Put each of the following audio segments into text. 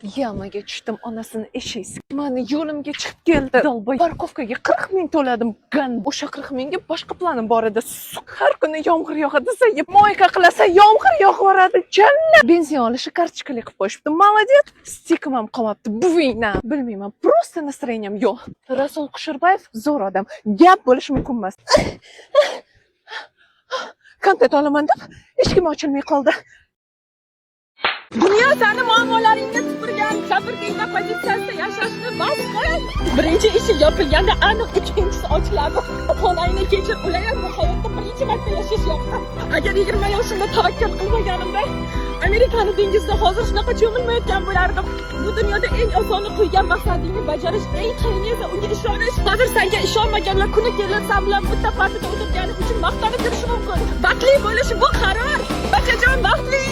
Yamaga tushdim, onasini eshaysi. Meni yo'limga chiqib keldi. Dalboy parkovkaga 40 ming to'ladim. Gan o'sha 40 mingga boshqa planim bor edi. Har kuni yomg'ir yog'adi, desa, moyka qilasa yomg'ir yog'averadi. Jannat. Benzin olishi kartochkali qilib qo'yishibdi. Молодец. Stikim ham qolmabdi. Buvingna. Bilmayman, просто настроением yo'q. Rasul Qushurbayev zo'r odam. Gap bo'lishi mumkin emas. Kontent olaman deb eshigim ochilmay qoldi. Dunyo seni muammolaringga tupurgan jabrdiyda pozitsiyasida yashashni bas qil. Birinchi eshik yopilganda aniq ikkinchisi ochiladi. Xonangni kechir, ular bu hayotda birinchi marta yashash yo'q. Agar 20 yoshimda tavakkal qilmaganimda Amerikani dengizda hozir shunaqa cho'milmayotgan bo'lardim. Bu dunyoda eng osoni qo'ygan maqsadingni bajarish eng qiyin edi, unga ishonish. Hozir senga ishonmaganlar kuni kelib sen bilan bitta partida o'tirganim uchun maqtanib yurishi mumkin. Baxtli bo'lish bu qaror. Bakajon baxtli.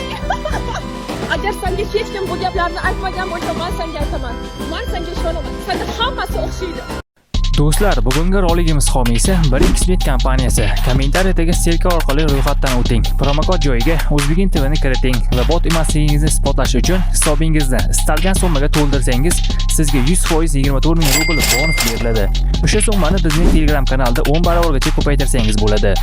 Agar senga hech kim bu gaplarni aytmagan bo'lsa, men senga aytaman. Men senga ishonaman. Senda hammasi o'xshaydi. Do'stlar, bugungi roligimiz homiysi 1xbet kompaniyasi. Kommentariyadagi ssilka orqali ro'yxatdan o'ting. Promokod joyiga O'zbegin TVni kiriting va bot emasligingizni isbotlash uchun hisobingizni istalgan summaga to'ldirsangiz, sizga 100% 24 ming rubl bonus beriladi. O'sha summani bizning Telegram kanalda 10 barobargacha ko'paytirsangiz bo'ladi.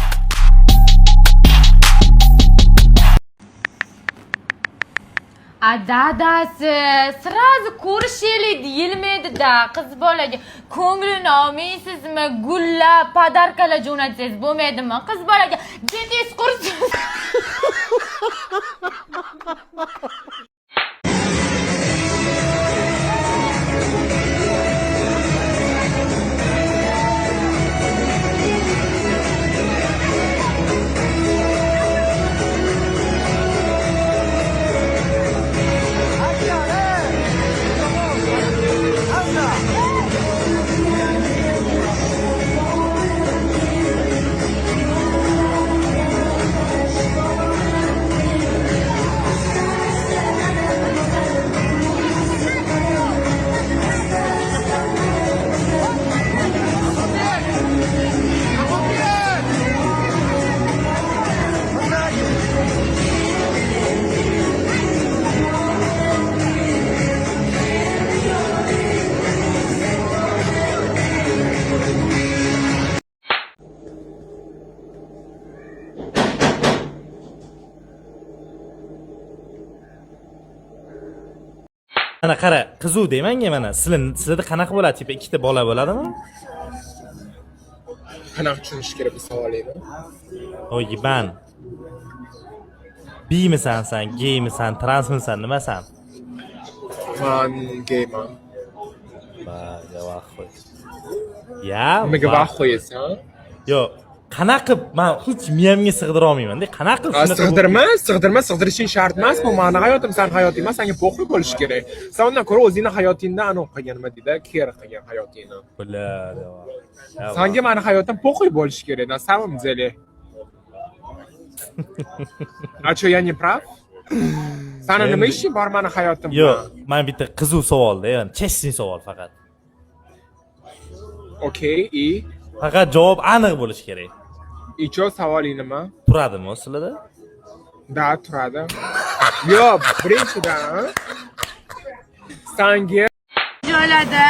Dadasi, sразу ko'rishaylik deyilmaydi-da. Qiz bolaga ko'nglini olmaysizmi? Gullab, podarkalar jo'natsangiz bo'lmaydimi? Qiz bolaga jetingiz qursin. Mana qara, qizuv deymanga mana. Sizlarda qanaqa bo'ladi? Tipa ikkita bola bo'ladimi? Qanaqa tushunish kerak bu savolingni? Oyban. Biymisan sen, geymisan, transmisan, nimasan? Men geyman. Ba, javob qo'y. Ya, Nimaga vaqt qo'yasan? Yo'q. Qanaqa men hech miyamga sig'dira olmayman-da. Qanaqa Sig'dirishing shart emas. Bu meni hayotim, sen hayoting emas, senga po'xi bo'lish kerak. Sen undan ko'ra o'zingni hayotingdan aniq qilgan nima deydi, kerak qilgan hayotingni. Bo'ladi. Senga meni hayotim po'xi bo'lish kerak, на самом деле. А что, я не прав? Sana nima ishing bor meni hayotimda? Yo'q, men bitta qizuv savolda, ya'ni chestni savol faqat. Okey, и Faqat javob aniq bo'lishi kerak. И что, savoling nima? Turadimi sizlarda? Da, turadi. Yo'q, birinchidan senga Joylarda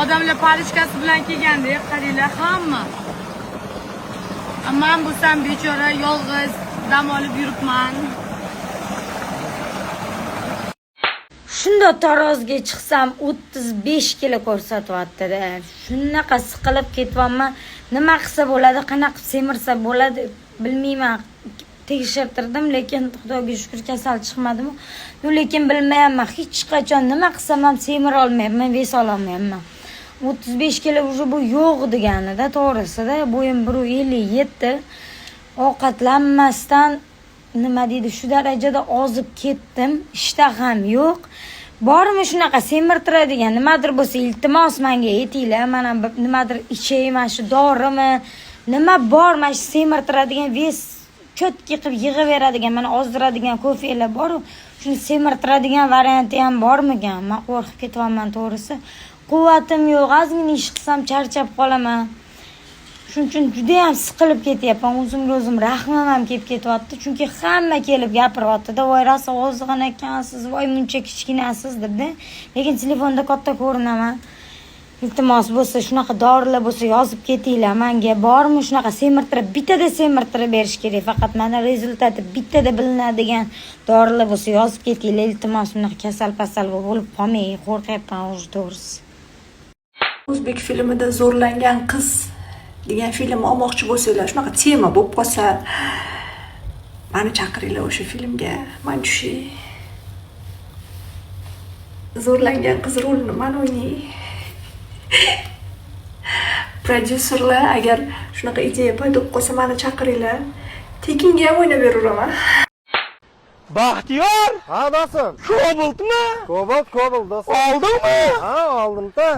odamlar parishkasi bilan kelganda qaranglar hamma. Men bo'lsam bechora yolg'iz dam olib yuribman. Shunda tarozga chiqsam 35 kilo ko'rsatyapti-da. Shunaqa siqilib ketyapman. Nima qilsa bo'ladi, qanaqa qilib semirsa bo'ladi, bilmayman. Tekshirtirdim, lekin Xudoga shukr kasal chiqmadimi? Lekin bilmayman, hech qachon nima qilsam ham semira olmayman, ves olmayman. 35 kilo уже bu yo'q deganida, to'g'risida, bo'yim 1.57. Ovqatlanmasdan nima deydi, shu darajada ozib ketdim, ishtaham yo'q. Bormi shunaqa semirtiradigan nimadir bo'lsa, iltimos menga aytinglar, mana nimadir ichayman, shu dorimi, nima bor, mana shu semirtiradigan, ves cho'tki qilib yig'averadigan, mana ozdiradigan ko'felar bor, shuni semirtiradigan varianti ham bormikan? Men qo'rqib ketyapman, to'g'risi. Quvvatim yo'q, ozgina ish qilsam charchab qolaman. Shuning uchun juda ham siqilib ketyapman. O'zimga o'zim rahmim ham kelib ketyapti. Chunki hamma kelib gapiryapti-da, voy rosa ozg'in ekansiz, voy muncha kichkinasiz debda. Lekin telefonda katta ko'rinaman. Iltimos bo'lsa, shunaqa dorilar bo'lsa yozib ketinglar. Menga bormi shunaqa semirtirib, bittada semirtirib berish kerak. Faqat mana rezultati bittada bilinadigan dorilar bo'lsa yozib ketinglar. Iltimos, bunaqa kasal-pasal bo'lib qolmay, qo'rqyapman o'zi to'g'risi. O'zbek filmida zo'rlangan qiz degan film olmoqchi bo'lsanglar, shunaqa tema bo'lib qolsa, meni chaqiringlar o'sha filmga. Men tushay. Zo'rlangan qiz rolini men o'ynay. Prodyuserlar agar shunaqa ideya paydo bo'lib qolsa, meni chaqiringlar. Tekinga ham o'ynab beraveraman. Baxtiyor! Ha do'stim. Kobaltmi? Kobalt do'stim. Oldingmi? Ha, oldim-da.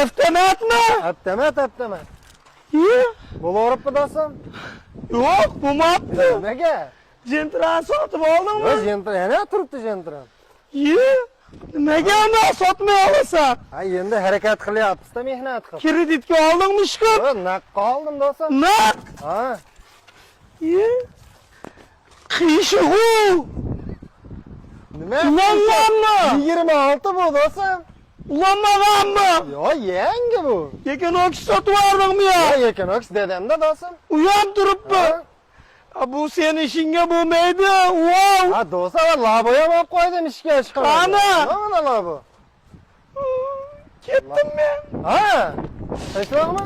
Avtomatmi? Avtomat. Bo'laveribdi do'stim. Yo'q, bo'lmabdi. Nimaga? Jentran sotib oldingmi? Yo'q, jentran, yana turibdi jentran. Nimaga uni sotmay olasan? Ha, endi harakat qilyapsiz-da, mehnat qilib. Kreditga oldingmi ishqib? Yo'q, naqqa oldim do'stim. Naq? Ha. Qiyshig'u! Nima? Ulanganmi? 26 bu do'stim. Ulanmaganmi? Yo'q, yangi bu. Lekin oks sotib yubordingmi ya? Yo'q, ekan oks dedimda do'stim. U ham turibdi. Bu seni ishingga bo'lmaydi. Wow! Ha, do'stim, labo ham olib qo'ydim ishga chiqib. Qani? Mana labo. Ketdim men. Ha? Aytmoqmi?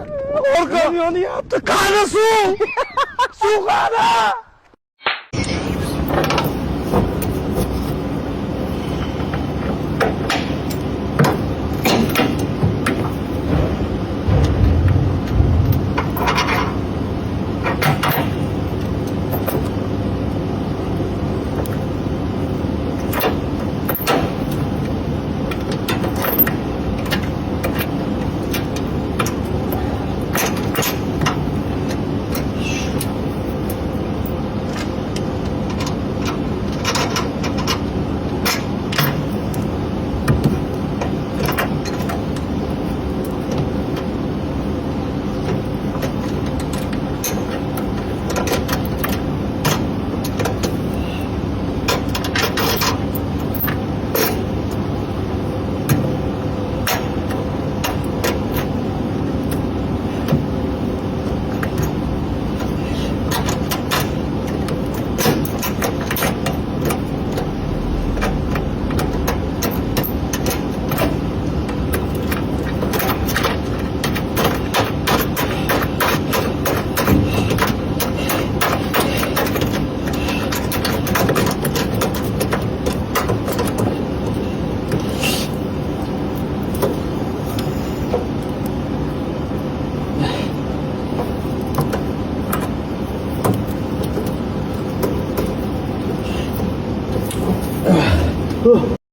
Orqam yonyapti. Qani suv? Suv qani?